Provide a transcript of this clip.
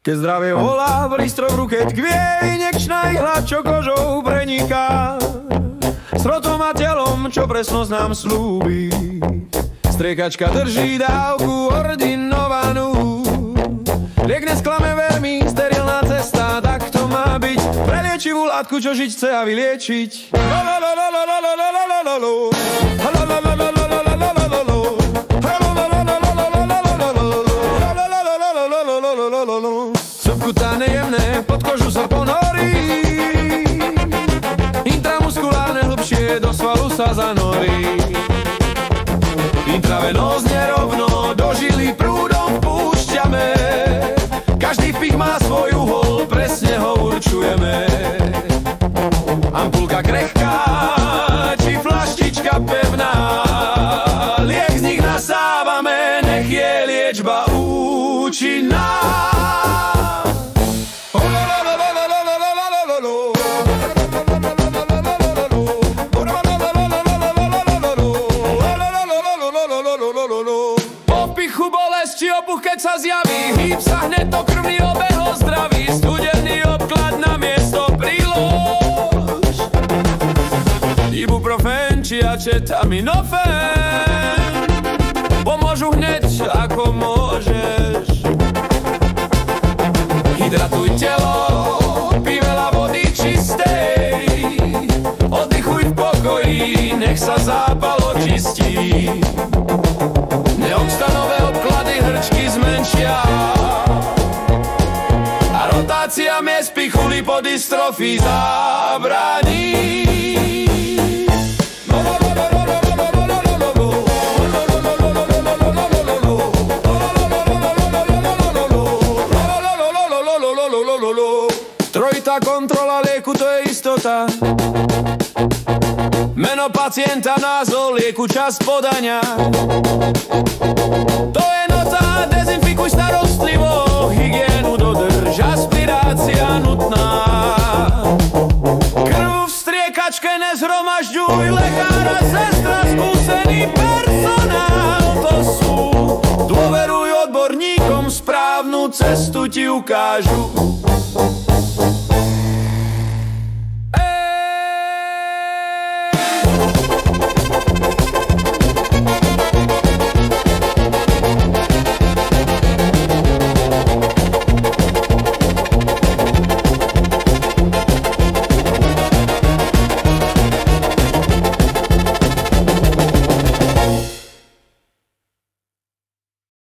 Keď zdravie volá, prístroj v ruke tkvie, injekčná ihla, čo kožou preniká. Srotom a telom, čo presnosť nám slúbi. Striekačka drží dávku ordinovanú. Liek nesklame veľmi, sterilná cesta, tak to má byť. Pre liečivú látku, čo žiť chce a vyliečiť. Subkutánne jemné, pod kožu sa ponorí. Intramuskulárne hlbšie, do svalu sa zanorí. Intravenózne rovno, do žily prúdom púšťame. Každý vpich má svoj uhol, presne ho určujeme. Ampulka krehká, či flaštička pevná. Liek z nich nasávame, nech je liečba účinná. Opichu, bolesti, opuch, keď sa zjaví, hýb sa hneď do krvný obeh ozdraví. Studený obklad na miesto prílož. Ibuprofen či acetaminofén pomôžu hneď ako môžeš. Hydratuj telo, pij veľa vody čistej. Oddychuj v pokoji, nech sa zápal očistí. Neobstanové obklady hrčky zmenšia a rotácia miest pichuli po dystrofii zabraní. Trojitá kontrola lieku, to je istota. Meno pacienta, názov lieku, čas podania. To je nota, dezinfikuj starostlivo, hygienu dodrž, aspirácia nutná. Krv v striekačke nezhromažďuj, lekár a sestra, skúsený personál to sú. Dôveruj odborníkom, správnu cestu ti ukážu.